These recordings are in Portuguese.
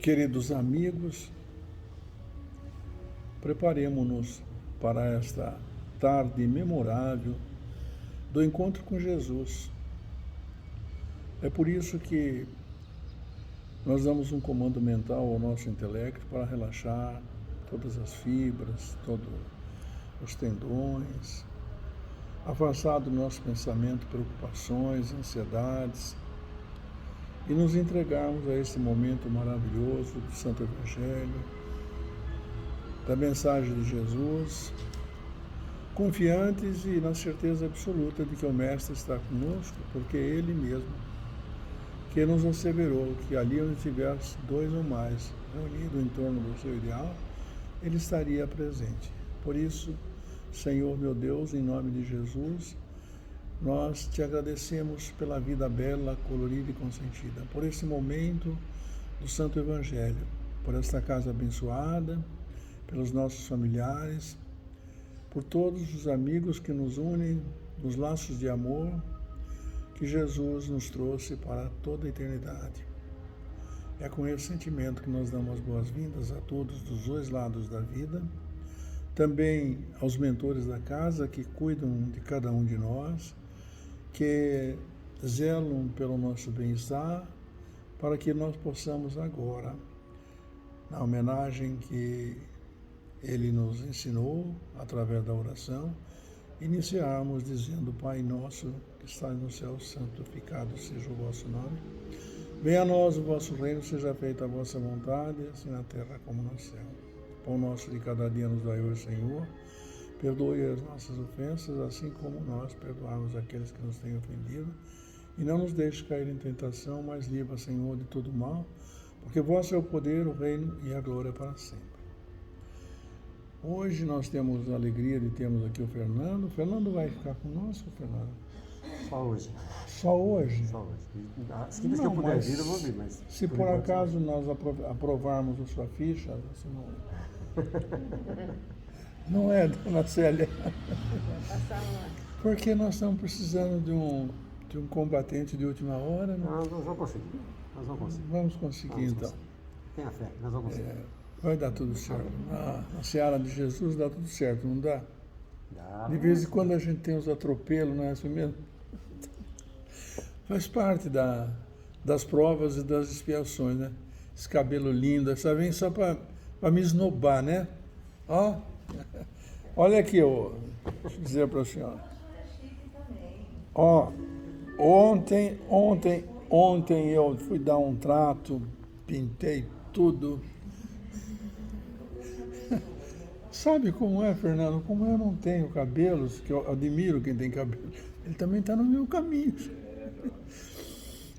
Queridos amigos, preparemo-nos para esta tarde memorável do encontro com Jesus. É por isso que nós damos um comando mental ao nosso intelecto para relaxar todas as fibras, todos os tendões, afastar do nosso pensamento preocupações, ansiedades, e nos entregarmos a esse momento maravilhoso do Santo Evangelho, da mensagem de Jesus, confiantes e na certeza absoluta de que o Mestre está conosco, porque Ele mesmo que nos asseverou que ali onde tivesse dois ou mais reunidos em torno do seu ideal, Ele estaria presente. Por isso, Senhor meu Deus, em nome de Jesus, nós te agradecemos pela vida bela, colorida e consentida, por esse momento do Santo Evangelho, por esta casa abençoada, pelos nossos familiares, por todos os amigos que nos unem nos laços de amor que Jesus nos trouxe para toda a eternidade. É com esse sentimento que nós damos as boas-vindas a todos dos dois lados da vida, também aos mentores da casa que cuidam de cada um de nós, que zelam pelo nosso bem-estar, para que nós possamos agora, na homenagem que Ele nos ensinou, através da oração, iniciarmos dizendo: Pai nosso, que estás no céu, santificado seja o vosso nome. Venha a nós o vosso reino, seja feita a vossa vontade, assim na terra como no céu. Pão nosso de cada dia nos dai hoje, Senhor. Perdoe as nossas ofensas, assim como nós perdoamos aqueles que nos têm ofendido. E não nos deixe cair em tentação, mas livra, Senhor, de todo mal, porque vosso é o poder, o reino e a glória para sempre. Hoje nós temos a alegria de termos aqui o Fernando. O Fernando vai ficar conosco, Fernando? Só hoje. Só hoje? Só hoje. As quintas que eu puder vir, eu vou vir, mas... Se por acaso nós aprovarmos a sua ficha, você não é, dona Célia? Porque nós estamos precisando de um combatente de última hora. Nós vamos conseguir. Vamos conseguir, então. Tenha fé, nós vamos conseguir. Vai dar tudo certo. Na seara de Jesus dá tudo certo, não dá? Dá. De vez em quando a gente tem os atropelos, não é assim mesmo? Faz parte das provas e das expiações, né? Esse cabelo lindo, essa vem só para me esnobar, né? Ó, olha aqui, ó, deixa eu dizer para a senhora. Ó, ontem eu fui dar um trato, pintei tudo. Sabe como é, Fernando? Como eu não tenho cabelos, que eu admiro quem tem cabelo, ele também está no meu caminho.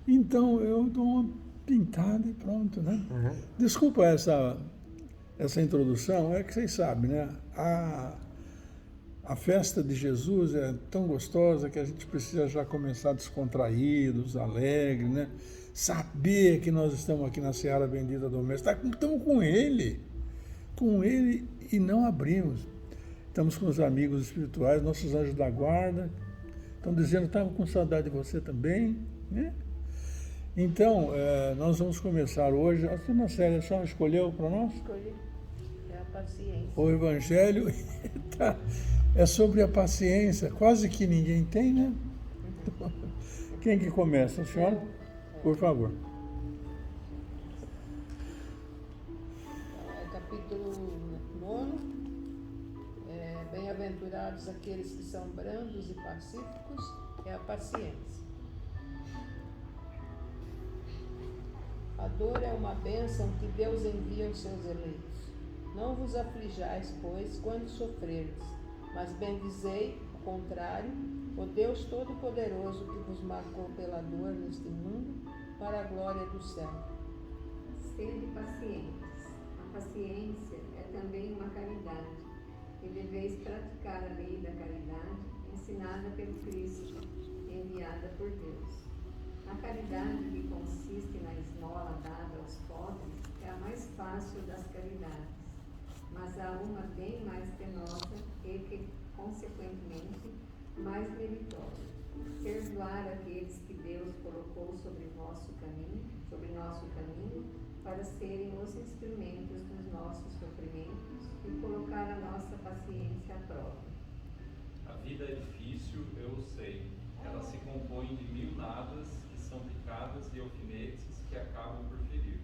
Então eu dou uma pintada e pronto, né? Uhum. Desculpa essa introdução, é que vocês sabem, né? A festa de Jesus é tão gostosa que a gente precisa já começar descontraídos, alegres, né? Saber que nós estamos aqui na Seara Bendita do Mestre, estamos com Ele e não abrimos. Estamos com os amigos espirituais, nossos anjos da guarda, estão dizendo que estavam com saudade de você também, né? Então, nós vamos começar hoje. A dona Célia só escolheu para nós? Escolhi. É a paciência. O Evangelho é sobre a paciência, quase que ninguém tem, né? Quem que começa, a senhora? Por favor. Capítulo 9. Bem-aventurados aqueles que são brandos e pacíficos, é a paciência. A dor é uma bênção que Deus envia aos seus eleitos. Não vos aflijais, pois, quando sofrerdes, mas bendizei, ao contrário, o Deus Todo-Poderoso que vos marcou pela dor neste mundo, para a glória do céu. Sede pacientes. A paciência é também uma caridade, e deveis praticar a lei da caridade, ensinada pelo Cristo, enviada por Deus. A caridade que consiste na esmola dada aos pobres é a mais fácil das caridades, mas há uma bem mais penosa e que, consequentemente, mais meritória. Perdoar aqueles que Deus colocou sobre nosso caminho, para serem os instrumentos dos nossos sofrimentos e colocar a nossa paciência à prova. A vida é difícil, eu o sei. Ela se compõe de 1000 nadas que são picadas e alfinetes que acabam por ferir.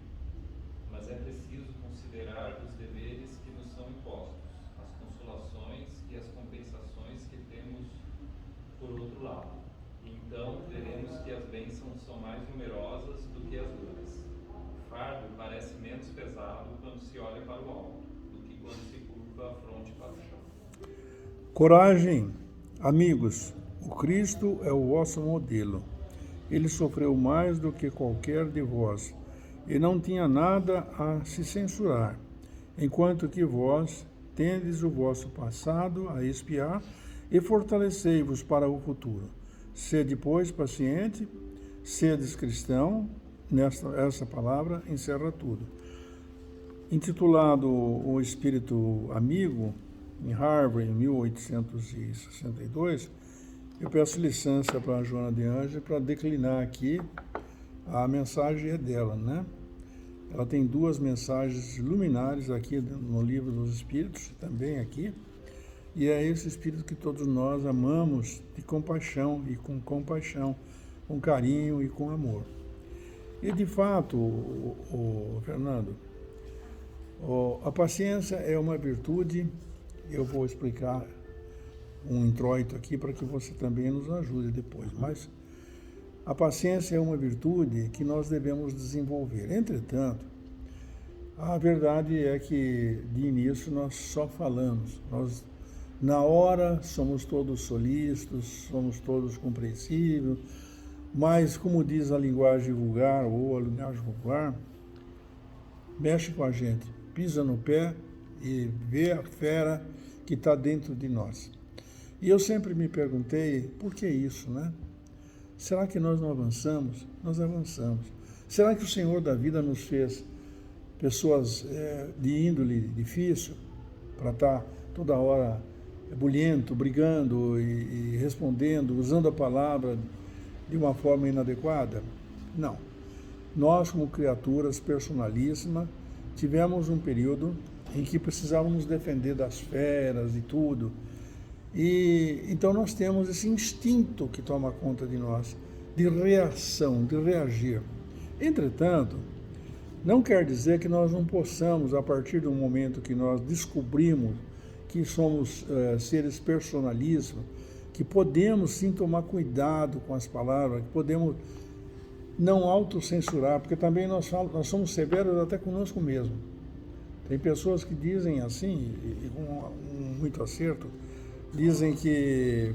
Mas é preciso considerar os deveres que nos são impostos, as consolações e as compensações que temos por outro lado. E então veremos que as bênçãos são mais numerosas do que as dores. O fardo parece menos pesado quando se olha para o alto, do que quando se curva a fronte para o chão. Coragem, amigos, o Cristo é o vosso modelo. Ele sofreu mais do que qualquer de vós, e não tinha nada a se censurar, enquanto que vós tendes o vosso passado a expiar e fortalecei-vos para o futuro. Sede, pois, paciente, sedes cristão, essa palavra encerra tudo. Intitulado O Espírito Amigo, em Harvard, em 1862, eu peço licença para a Joana de Angelis para declinar aqui. A mensagem é dela, né? Ela tem 2 mensagens luminares aqui no Livro dos Espíritos, também aqui, e é esse Espírito que todos nós amamos de compaixão e com compaixão, com carinho e com amor. E de fato, Fernando, a paciência é uma virtude. Eu vou explicar um introito aqui para que você também nos ajude depois, mas a paciência é uma virtude que nós devemos desenvolver. Entretanto, a verdade é que de início nós só falamos. Nós, na hora, somos todos solícitos, somos todos compreensíveis, mas, como diz a linguagem vulgar, ou a linguagem popular, mexe com a gente, pisa no pé e vê a fera que está dentro de nós. E eu sempre me perguntei, por que isso, né? Será que nós não avançamos? Nós avançamos. Será que o Senhor da vida nos fez pessoas de índole difícil para estar toda hora bulhento, brigando e respondendo, usando a palavra de uma forma inadequada? Não. Nós, como criaturas personalíssimas, tivemos um período em que precisávamos defender das feras e tudo. E então nós temos esse instinto que toma conta de nós, de reação, de reagir. Entretanto, não quer dizer que nós não possamos, a partir do momento que nós descobrimos que somos seres personalíssimos, que podemos sim tomar cuidado com as palavras, que podemos não autocensurar, porque também nós somos severos até conosco mesmo. Tem pessoas que dizem assim, e com muito acerto, dizem que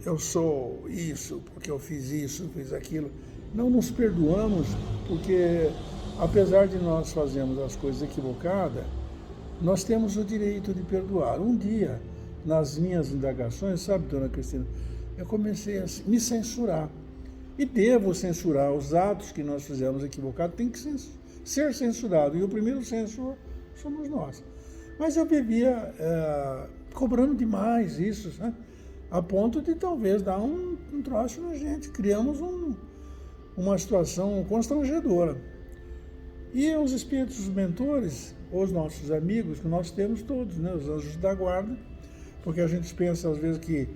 eu sou isso, porque eu fiz isso, fiz aquilo. Não nos perdoamos, porque apesar de nós fazermos as coisas equivocadas, nós temos o direito de perdoar. Um dia, nas minhas indagações, sabe, dona Cristina, eu comecei a me censurar. E devo censurar os atos que nós fizemos equivocados, tem que ser censurado. E o primeiro censor somos nós. Mas eu vivia cobrando demais isso, né? A ponto de talvez dar um troço na gente. Criamos uma situação constrangedora. E os espíritos mentores, os nossos amigos, que nós temos todos, né? Os anjos da guarda, porque a gente pensa às vezes que,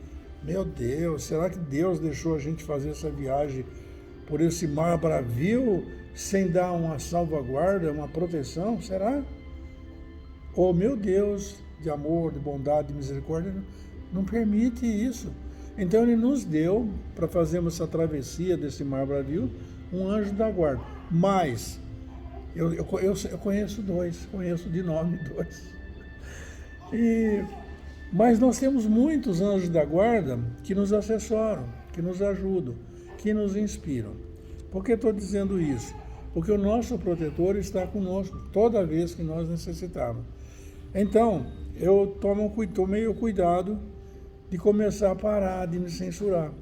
meu Deus, será que Deus deixou a gente fazer essa viagem por esse mar bravio sem dar uma salvaguarda, uma proteção? Será? Oh, meu Deus, de amor, de bondade, de misericórdia, não permite isso. Então ele nos deu, para fazermos essa travessia desse mar bravio, um anjo da guarda. Mas, eu conheço 2, conheço de nome 2. Mas nós temos muitos anjos da guarda que nos assessoram, que nos ajudam, que nos inspiram. Por que estou dizendo isso? Porque o nosso protetor está conosco toda vez que nós necessitamos. Então, eu tomei o cuidado de começar a parar de me censurar.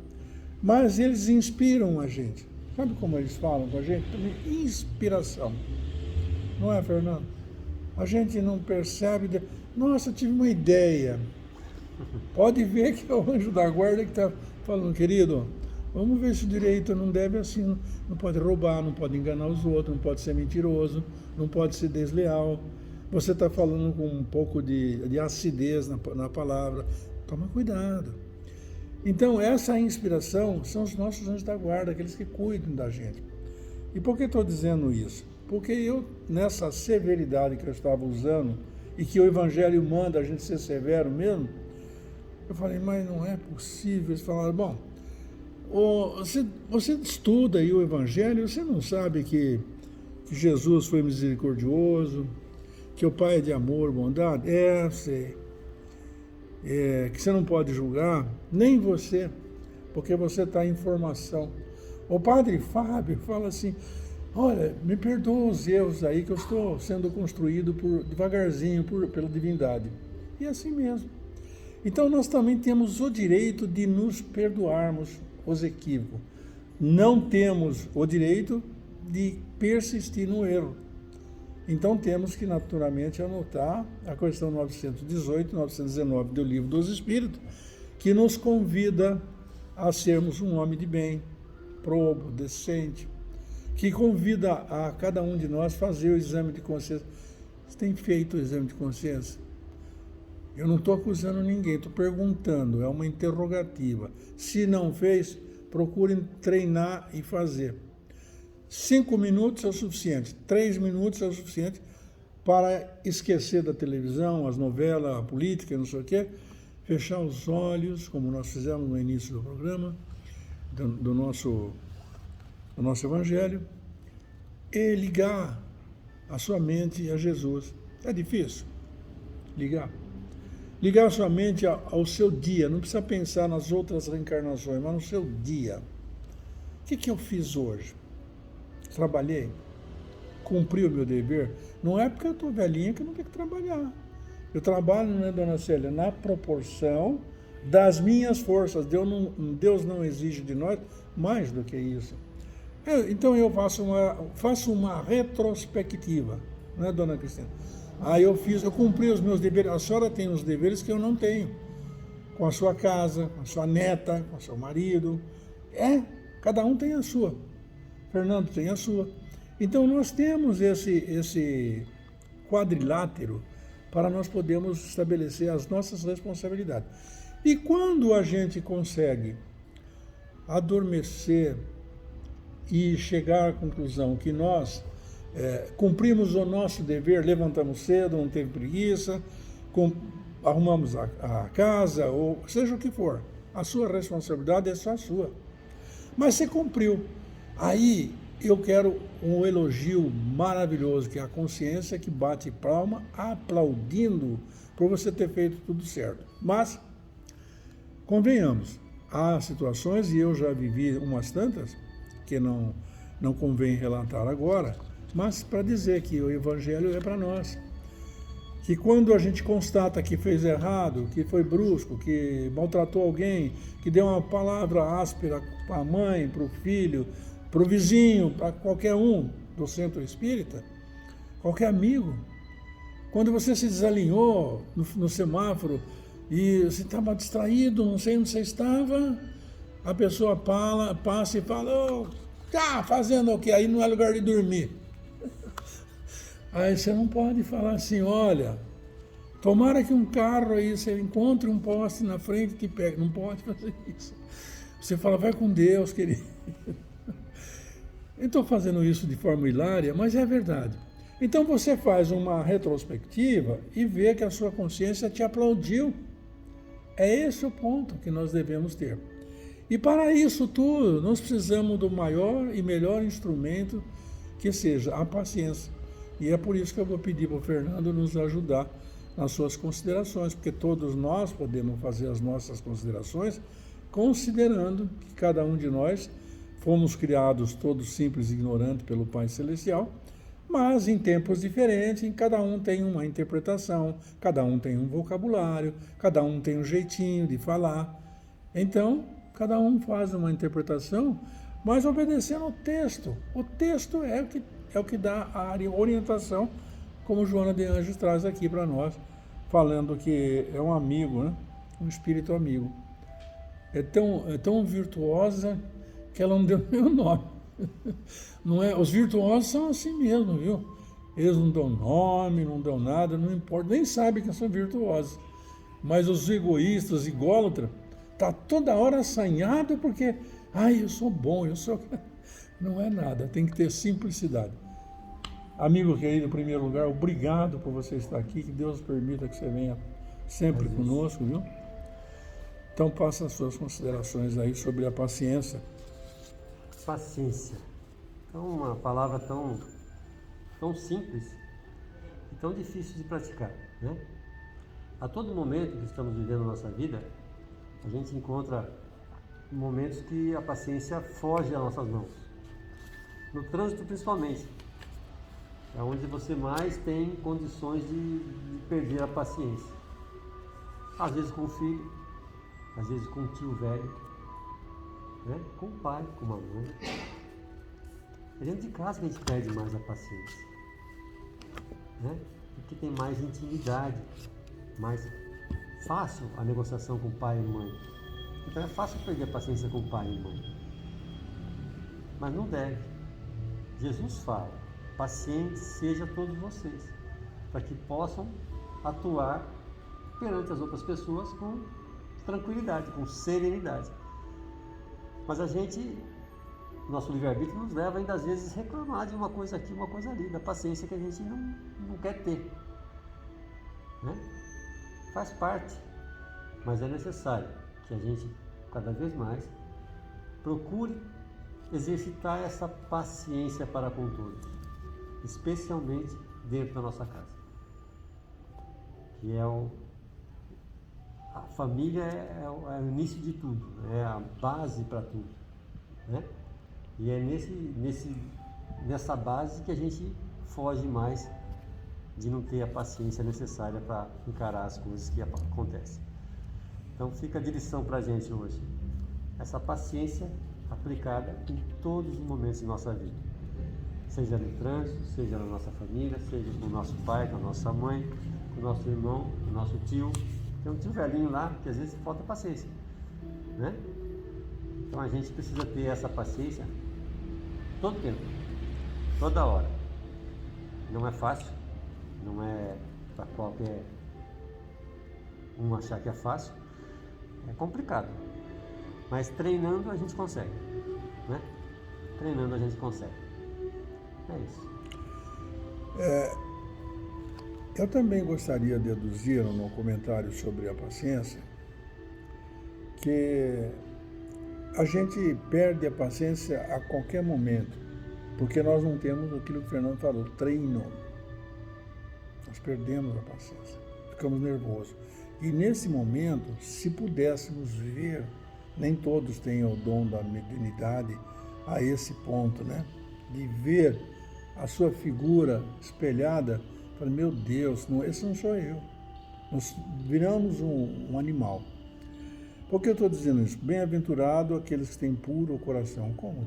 Mas eles inspiram a gente. Sabe como eles falam com a gente? Inspiração. Não é, Fernando? A gente não percebe. Nossa, eu tive uma ideia. Pode ver que é o anjo da guarda que está falando, querido, Vamos ver se o direito não deve assim, não pode roubar, não pode enganar os outros, não pode ser mentiroso, não pode ser desleal. Você está falando com um pouco de acidez na palavra. Toma cuidado. Então, essa inspiração são os nossos anjos da guarda, aqueles que cuidam da gente. E por que estou dizendo isso? Porque eu, nessa severidade que eu estava usando, e que o Evangelho manda a gente ser severo mesmo, eu falei, mas não é possível. Eles falaram, bom, você estuda aí o Evangelho, você não sabe que Jesus foi misericordioso, que o Pai é de amor, bondade? Sei. Que você não pode julgar, nem você, porque você está em formação. O Padre Fábio fala assim, olha, me perdoa os erros aí que eu estou sendo construído devagarzinho pela divindade. E é assim mesmo. Então nós também temos o direito de nos perdoarmos os equívocos. Não temos o direito de persistir no erro. Então temos que naturalmente anotar a questão 918 e 919 do Livro dos Espíritos, que nos convida a sermos um homem de bem, probo, decente, que convida a cada um de nós fazer o exame de consciência. Você tem feito o exame de consciência? Eu não estou acusando ninguém, estou perguntando, é uma interrogativa. Se não fez, procurem treinar e fazer. 5 minutos é o suficiente, 3 minutos é o suficiente para esquecer da televisão, as novelas, a política, não sei o quê, fechar os olhos, como nós fizemos no início do programa, do nosso Evangelho, e ligar a sua mente a Jesus. É difícil ligar. Ligar a sua mente ao seu dia, não precisa pensar nas outras reencarnações, mas no seu dia. O que eu fiz hoje? Trabalhei? Cumpri o meu dever? Não é porque eu estou velhinha que eu não tenho que trabalhar. Eu trabalho, né, dona Célia, na proporção das minhas forças. Deus não exige de nós mais do que isso. Então eu faço uma retrospectiva, né, dona Cristina? Aí eu cumpri os meus deveres. A senhora tem os deveres que eu não tenho. Com a sua casa, com a sua neta, com o seu marido. Cada um tem a sua. Fernando tem a sua. Então nós temos esse quadrilátero para nós podermos estabelecer as nossas responsabilidades. E quando a gente consegue adormecer e chegar à conclusão que nós cumprimos o nosso dever, levantamos cedo, não teve preguiça, arrumamos a casa, ou seja o que for, a sua responsabilidade é só sua. Mas você cumpriu. Aí eu quero um elogio maravilhoso, que é a consciência que bate palma, aplaudindo por você ter feito tudo certo. Mas, convenhamos, há situações, e eu já vivi umas tantas, que não convém relatar agora, mas para dizer que o Evangelho é para nós. Que quando a gente constata que fez errado, que foi brusco, que maltratou alguém, que deu uma palavra áspera para a mãe, para o filho, para o vizinho, para qualquer um do centro espírita, qualquer amigo, quando você se desalinhou no semáforo e você estava distraído, não sei onde você estava, a pessoa passa e fala, tá fazendo o quê? Aí não é lugar de dormir. Aí você não pode falar assim, olha, tomara que um carro aí, você encontre um poste na frente e te pegue. Não pode fazer isso. Você fala, vai com Deus, querido. Eu estou fazendo isso de forma hilária, mas é verdade. Então você faz uma retrospectiva e vê que a sua consciência te aplaudiu. É esse o ponto que nós devemos ter. E para isso tudo, nós precisamos do maior e melhor instrumento, que seja a paciência. E é por isso que eu vou pedir para o Fernando nos ajudar nas suas considerações, porque todos nós podemos fazer as nossas considerações, considerando que cada um de nós fomos criados todos simples e ignorantes pelo Pai Celestial, mas em tempos diferentes, cada um tem uma interpretação, cada um tem um vocabulário, cada um tem um jeitinho de falar. Então, cada um faz uma interpretação, mas obedecendo ao texto. O texto é o que dá a orientação, como Joana de Anjos traz aqui para nós, falando que é um amigo, né? Um espírito amigo. É tão virtuosa que ela não deu nem o nome. Não é? Os virtuosos são assim mesmo, viu? Eles não dão nome, não dão nada, não importa, nem sabem que são virtuosos. Mas os egoístas, ególatras, tá toda hora assanhado porque, eu sou bom, eu sou... Não é nada, tem que ter simplicidade. Amigo querido, em primeiro lugar, obrigado por você estar aqui, que Deus permita que você venha sempre conosco, viu? Então, passa as suas considerações aí sobre a paciência. Paciência. Então, uma palavra tão simples e tão difícil de praticar, né? A todo momento que estamos vivendo a nossa vida, a gente encontra momentos que a paciência foge das nossas mãos. No trânsito, principalmente, é onde você mais tem condições de perder a paciência. Às vezes com o filho, às vezes com o tio velho, né? Com o pai, com a mãe. É dentro de casa que a gente perde mais a paciência, né? Porque tem mais intimidade, mais fácil a negociação com pai e mãe. Então é fácil perder a paciência com pai e mãe. Mas não deve. Jesus fala, pacientes sejam todos vocês, para que possam atuar perante as outras pessoas com tranquilidade, com serenidade. Mas a gente, nosso livre-arbítrio nos leva ainda às vezes a reclamar de uma coisa aqui, uma coisa ali, da paciência que a gente não quer ter, né? Faz parte, mas é necessário que a gente cada vez mais procure exercitar essa paciência para com todos, especialmente dentro da nossa casa, que é a família é o início de tudo, é a base para tudo, né? E é nessa base que a gente foge mais de não ter a paciência necessária para encarar as coisas que acontecem. Então fica a lição para a gente hoje, essa paciência aplicada em todos os momentos de nossa vida, seja no trânsito, seja na nossa família, seja com o nosso pai, com a nossa mãe, com o nosso irmão, com o nosso tio. Tem um tio velhinho lá que às vezes falta paciência, né? Então a gente precisa ter essa paciência todo tempo, toda hora. Não é fácil, não é para qualquer um achar que é fácil, é complicado, mas treinando a gente consegue, né? Treinando a gente consegue. É isso. Eu também gostaria de deduzir no comentário sobre a paciência que a gente perde a paciência a qualquer momento, porque nós não temos aquilo que o Fernando falou, treino. Nós perdemos a paciência, ficamos nervosos. E nesse momento, se pudéssemos ver, nem todos têm o dom da mediunidade a esse ponto, né? De ver a sua figura espelhada, falei, meu Deus, esse não sou eu. Nós viramos um animal. Por que eu estou dizendo isso? Bem-aventurado aqueles que têm puro o coração. Como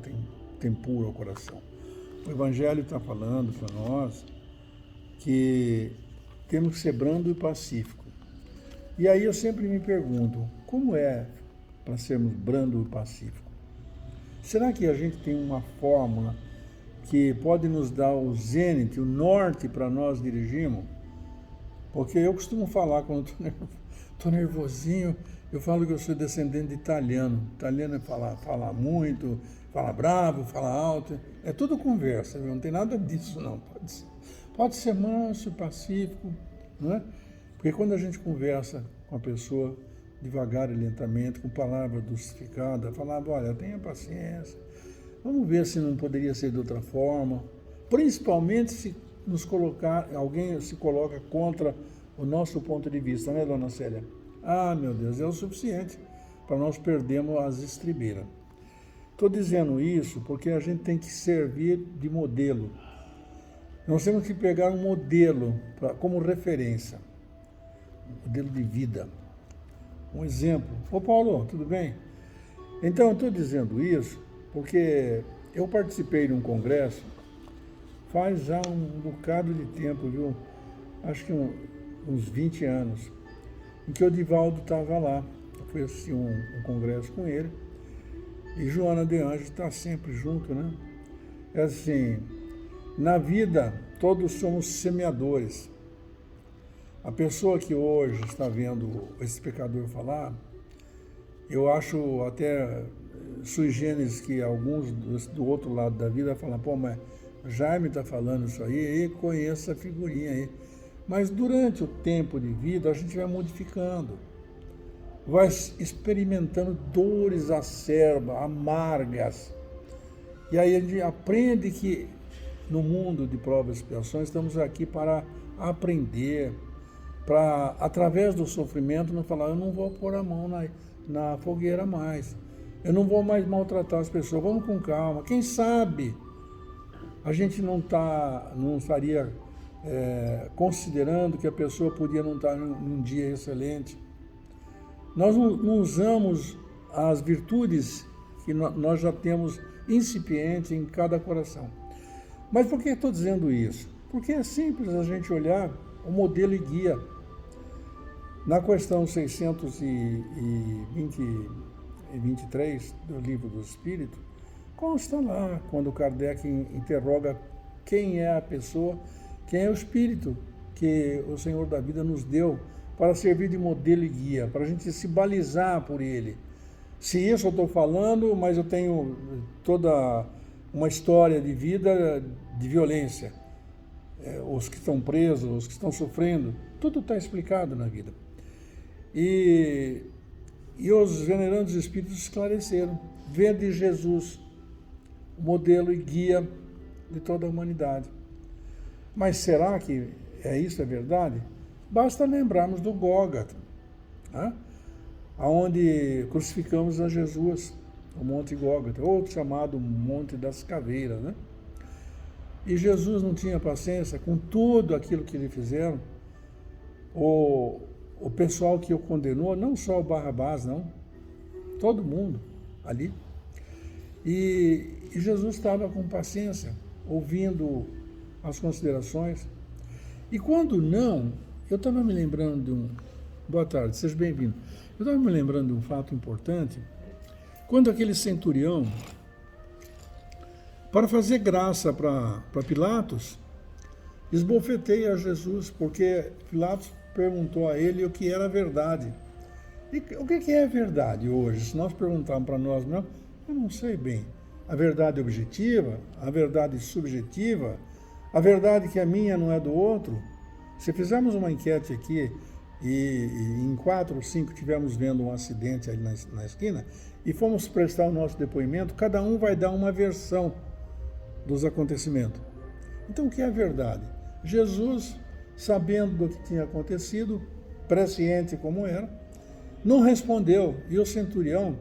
tem puro o coração? O Evangelho está falando para nós que temos que ser brando e pacífico. E aí eu sempre me pergunto, como é para sermos brando e pacífico? Será que a gente tem uma fórmula que pode nos dar o zênite, o norte para nós dirigirmos? Porque eu costumo falar quando estou nervosinho, eu falo que eu sou descendente de italiano. Italiano é falar muito, fala bravo, fala alto, é tudo conversa, não tem nada disso não. Pode ser manso, pacífico, não é? Porque quando a gente conversa com a pessoa devagar e lentamente, com palavras dulcificadas, falava, olha, tenha paciência, vamos ver se não poderia ser de outra forma, principalmente se alguém se coloca contra o nosso ponto de vista, né, dona Célia? Ah, meu Deus, é o suficiente para nós perdermos as estribeiras. Estou dizendo isso porque a gente tem que servir de modelo. Nós temos que pegar um modelo como referência, um modelo de vida, um exemplo. Ô Paulo, tudo bem? Então, eu estou dizendo isso porque eu participei de um congresso faz já um bocado de tempo, viu? Acho que uns 20 anos, em que o Divaldo estava lá. Eu fui assistir um congresso com ele E Joana de Anjos está sempre junto, né? É assim, na vida todos somos semeadores. A pessoa que hoje está vendo esse pecador falar, eu acho até sui generis que alguns do outro lado da vida falam, pô, mas Jaime está falando isso aí, e conheço essa figurinha aí. Mas durante o tempo de vida a gente vai modificando, vai experimentando dores acerbas, amargas. E aí a gente aprende que no mundo de provas e expiações estamos aqui para aprender, para, através do sofrimento, não falar, eu não vou pôr a mão na fogueira mais, eu não vou mais maltratar as pessoas, vamos com calma. Quem sabe a gente não estaria considerando que a pessoa podia não estar num dia excelente. Nós não usamos as virtudes que nós já temos incipientes em cada coração. Mas por que estou dizendo isso? Porque é simples a gente olhar o modelo e guia. Na questão 623 do Livro do Espírito, consta lá, quando Kardec interroga quem é a pessoa, quem é o Espírito que o Senhor da vida nos deu para servir de modelo e guia, para a gente se balizar por ele. Se isso eu estou falando, mas eu tenho toda uma história de vida de violência, os que estão presos, os que estão sofrendo, tudo está explicado na vida. E os venerandos espíritos esclareceram, vede Jesus, o modelo e guia de toda a humanidade. Mas será que isso é verdade? Basta lembrarmos do Gólgota, né? Onde crucificamos a Jesus, o Monte Gólgota, outro chamado Monte das Caveiras, né? E Jesus não tinha paciência com tudo aquilo que lhe fizeram. O pessoal que o condenou, não só o Barrabás, não, todo mundo ali. E Jesus estava com paciência, ouvindo as considerações. E quando não, eu estava me lembrando de um... Boa tarde, seja bem-vindo. Eu estava me lembrando de um fato importante, quando aquele centurião, para fazer graça para Pilatos, esbofeteia Jesus, porque Pilatos perguntou a ele o que era a verdade. E o que é a verdade hoje? Se nós perguntarmos para nós mesmos, eu não sei bem. A verdade objetiva, a verdade subjetiva, a verdade que a minha não é do outro. Se fizermos uma enquete aqui e em 4 ou 5 estivermos vendo um acidente ali na esquina e fomos prestar o nosso depoimento, cada um vai dar uma versão dos acontecimentos. Então, o que é a verdade? Jesus, sabendo do que tinha acontecido, presciente como era, não respondeu. E o centurião,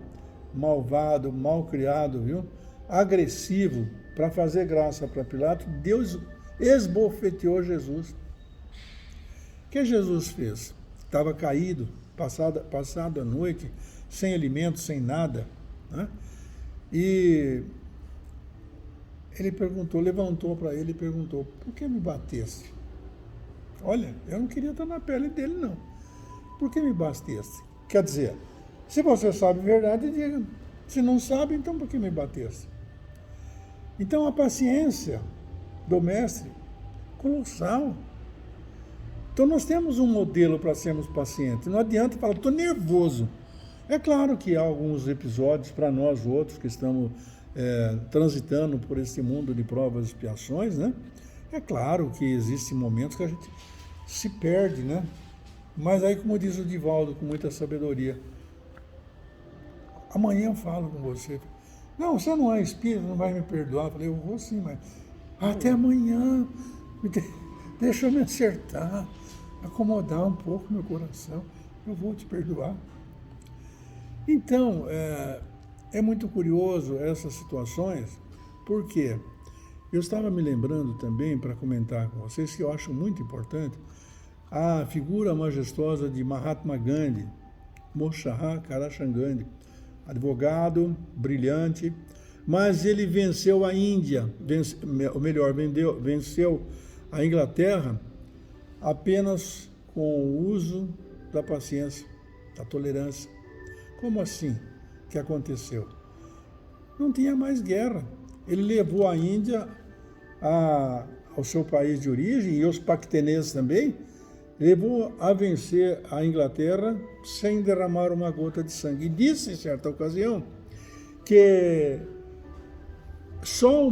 malvado, malcriado, viu? Agressivo, para fazer graça para Pilatos, Deus esbofeteou Jesus. O que Jesus fez? Estava caído, passado a noite, sem alimento, sem nada, né? E ele perguntou, levantou para ele e perguntou, por que me bateste? Olha, eu não queria estar na pele dele, não. Por que me bateste? Quer dizer, se você sabe a verdade, diga. Se não sabe, então por que me bateste? Então a paciência do mestre, colossal. Então nós temos um modelo para sermos pacientes. Não adianta falar, estou nervoso. É claro que há alguns episódios para nós outros que estamos transitando por esse mundo de provas e expiações, né? É claro que existem momentos que a gente se perde, né? Mas aí, como diz o Divaldo, com muita sabedoria, amanhã eu falo com você. Não, você não é espírito, não vai me perdoar. Eu falei, eu vou sim, mas até amanhã, deixa eu me acertar, acomodar um pouco meu coração, eu vou te perdoar. Então, é muito curioso essas situações, porque eu estava me lembrando também, para comentar com vocês, que eu acho muito importante, a figura majestosa de Mahatma Gandhi, Moshara Karachandani, advogado, brilhante, mas ele venceu a Índia, venceu a Inglaterra apenas com o uso da paciência, da tolerância. Como assim que aconteceu? não tinha mais guerra. Ele levou a Índia ao seu país de origem, e os pacteneses também, levou a vencer a Inglaterra sem derramar uma gota de sangue. E disse, em certa ocasião, que só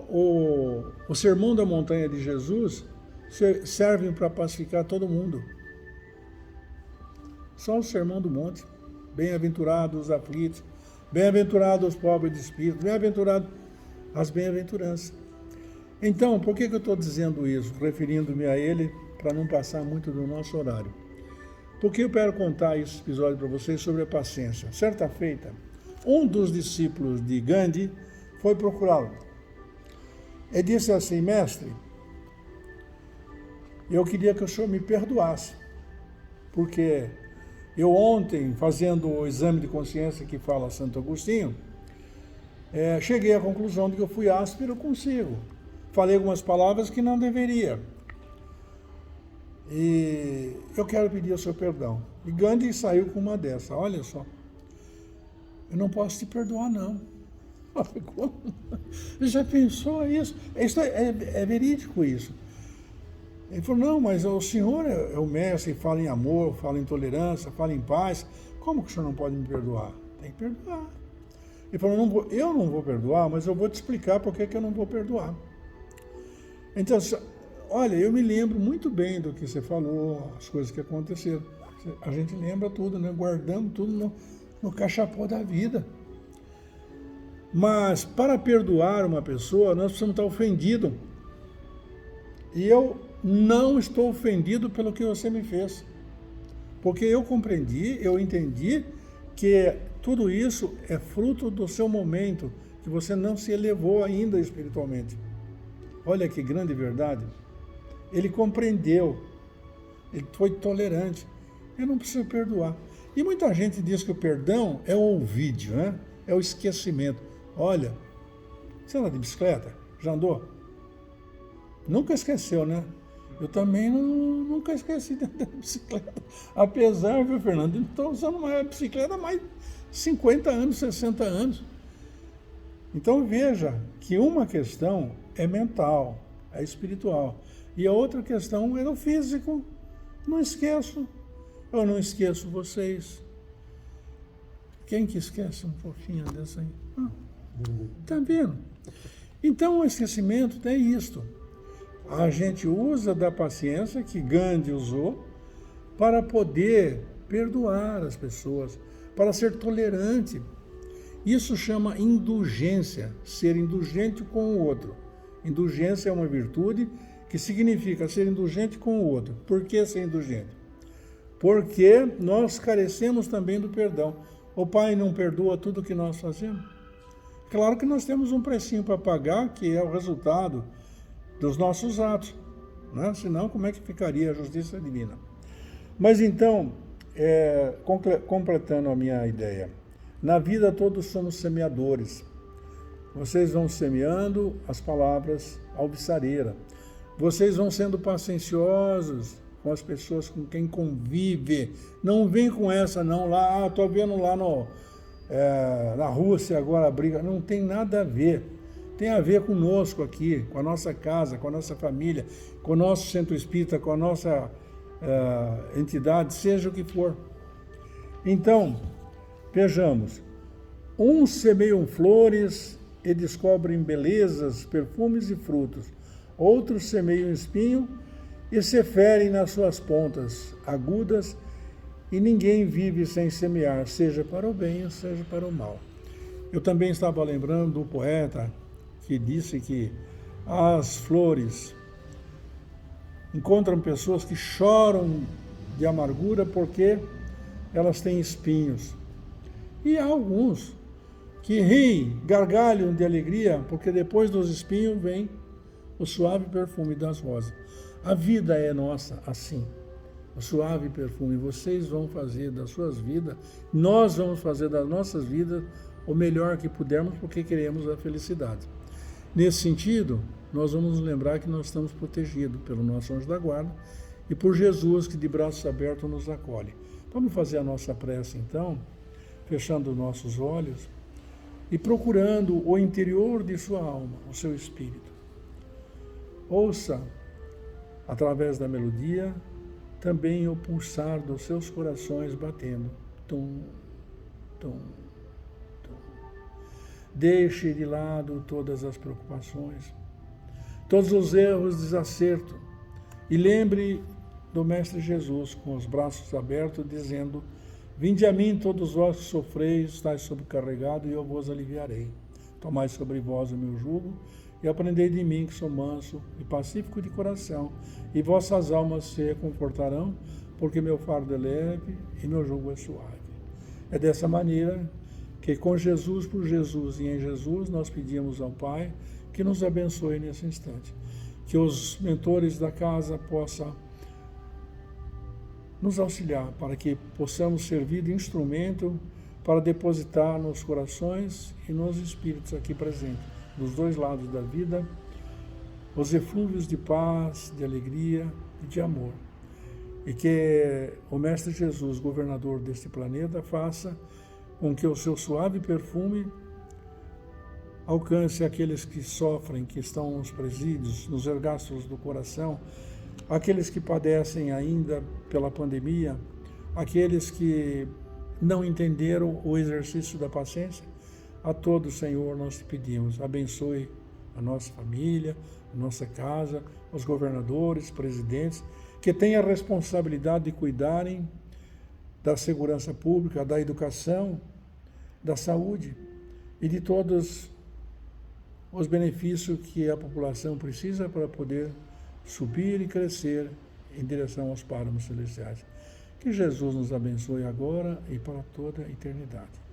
o Sermão da Montanha de Jesus serve para pacificar todo mundo. Só o Sermão do Monte. Bem-aventurados os aflitos, bem-aventurados os pobres de espírito, bem-aventurados as bem-aventuranças. Então, por que eu estou dizendo isso, referindo-me a ele, para não passar muito do nosso horário? Porque eu quero contar esse episódio para vocês sobre a paciência. Certa feita, um dos discípulos de Gandhi foi procurá-lo. Ele disse assim: mestre, eu queria que o senhor me perdoasse, porque eu ontem, fazendo o exame de consciência que fala Santo Agostinho, cheguei à conclusão de que eu fui áspero consigo. Falei algumas palavras que não deveria. E eu quero pedir o seu perdão. E Gandhi saiu com uma dessa: olha só, eu não posso te perdoar, não. Como? Já pensou isso? Isso é verídico isso. Ele falou: não, mas o senhor é o mestre, fala em amor, fala em tolerância, fala em paz. Como que o senhor não pode me perdoar? Tem que perdoar. Ele falou: eu não vou perdoar, mas eu vou te explicar por que eu não vou perdoar. Então, olha, eu me lembro muito bem do que você falou, as coisas que aconteceram. A gente lembra tudo, né? Guardamos tudo no cachapó da vida. Mas para perdoar uma pessoa, nós precisamos estar ofendidos. E eu não estou ofendido pelo que você me fez. Porque eu compreendi, eu entendi que tudo isso é fruto do seu momento, que você não se elevou ainda espiritualmente. Olha que grande verdade. Ele compreendeu, ele foi tolerante. Eu não preciso perdoar. E muita gente diz que o perdão é o olvídio, né? É o esquecimento. Olha, você anda de bicicleta? Já andou? Nunca esqueceu, né? Eu também nunca esqueci de andar de bicicleta. Apesar, viu, Fernando, eu estou usando uma bicicleta há mais de 50 anos, 60 anos. Então veja que uma questão é mental, é espiritual. E a outra questão é o físico. Não esqueço. Eu não esqueço vocês. Quem que esquece um pouquinho dessa aí? Tá vendo? Então o esquecimento é isto. A gente usa da paciência que Gandhi usou para poder perdoar as pessoas, para ser tolerante. Isso chama indulgência, ser indulgente com o outro. Indulgência é uma virtude que significa ser indulgente com o outro. Por que ser indulgente? Porque nós carecemos também do perdão. O Pai não perdoa tudo que nós fazemos? Claro que nós temos um precinho para pagar, que é o resultado dos nossos atos, né? Senão, como é que ficaria a justiça divina? Mas então, completando a minha ideia, na vida todos somos semeadores. Vocês vão semeando as palavras alvissareira. Vocês vão sendo pacienciosos com as pessoas com quem convive. Não vem com essa não, lá, estou vendo lá na Rússia agora a briga. Não tem nada a ver. Tem a ver conosco aqui, com a nossa casa, com a nossa família, com o nosso centro espírita, com a nossa entidade, seja o que for. Então, vejamos, uns semeiam flores e descobrem belezas, perfumes e frutos. Outros semeiam espinho e se ferem nas suas pontas agudas, e ninguém vive sem semear, seja para o bem ou seja para o mal. Eu também estava lembrando do poeta que disse que as flores encontram pessoas que choram de amargura porque elas têm espinhos. E há alguns que riem, gargalham de alegria, porque depois dos espinhos vem o suave perfume das rosas. A vida é nossa assim, o suave perfume. Vocês vão fazer das suas vidas, nós vamos fazer das nossas vidas o melhor que pudermos, porque queremos a felicidade. Nesse sentido, nós vamos nos lembrar que nós estamos protegidos pelo nosso anjo da guarda e por Jesus, que de braços abertos nos acolhe. Vamos fazer a nossa prece então, fechando nossos olhos e procurando o interior de sua alma, o seu espírito. Ouça, através da melodia, também o pulsar dos seus corações batendo. Tum, tum, tum. Deixe de lado todas as preocupações, todos os erros, desacerto, e lembre do Mestre Jesus com os braços abertos, dizendo: vinde a mim todos vós que sofreis, estáis sobrecarregados, e eu vos aliviarei. Tomai sobre vós o meu jugo, e aprendei de mim, que sou manso e pacífico de coração, e vossas almas se confortarão, porque meu fardo é leve e meu jugo é suave. É dessa maneira que, com Jesus, por Jesus e em Jesus, nós pedimos ao Pai que nos abençoe nesse instante. Que os mentores da casa possam nos auxiliar para que possamos servir de instrumento para depositar nos corações e nos espíritos aqui presentes, dos dois lados da vida, os eflúvios de paz, de alegria e de amor. E que o Mestre Jesus, governador deste planeta, faça com que o seu suave perfume alcance aqueles que sofrem, que estão nos presídios, nos ergastros do coração, aqueles que padecem ainda pela pandemia, aqueles que não entenderam o exercício da paciência. A todos, Senhor, nós te pedimos, abençoe a nossa família, a nossa casa, os governadores, presidentes, que têm a responsabilidade de cuidarem da segurança pública, da educação, da saúde e de todos os benefícios que a população precisa para poder subir e crescer em direção aos páramos celestiais. Que Jesus nos abençoe agora e para toda a eternidade.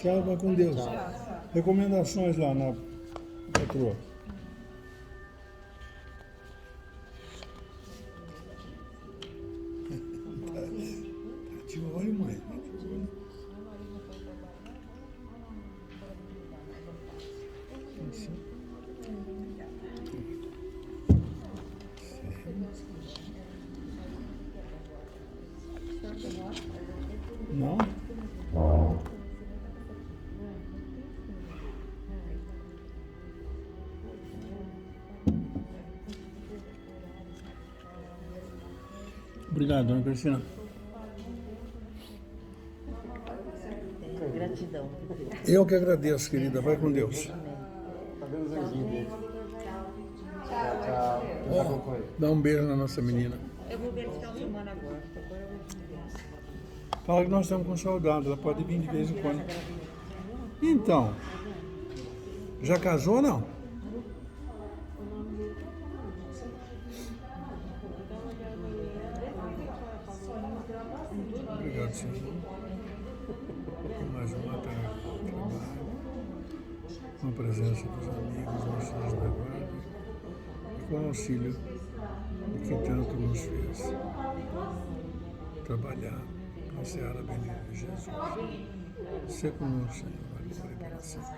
Tchau, vai com Deus. Recomendações lá na patroa. Tá de olho, mãe. Tá de olho. Isso. Não? Obrigado, dona Cristina. Gratidão. Eu que agradeço, querida. Vai com Deus. Tá vendo os anjinhos dele? Tchau. Ó, dá um beijo na nossa menina. Eu vou ver esse final de semana agora. Agora eu vou. Fala que nós estamos com saudade. Ela pode vir de vez em quando. Então, já casou ou não? Obrigado, senhor. Mais uma tarde de trabalho, com a presença dos amigos, dos filhos da guarda, e com o auxílio do que tanto nos fez trabalhar na Seara Bendita de Jesus. Se conosco, Senhor, agora e para sempre.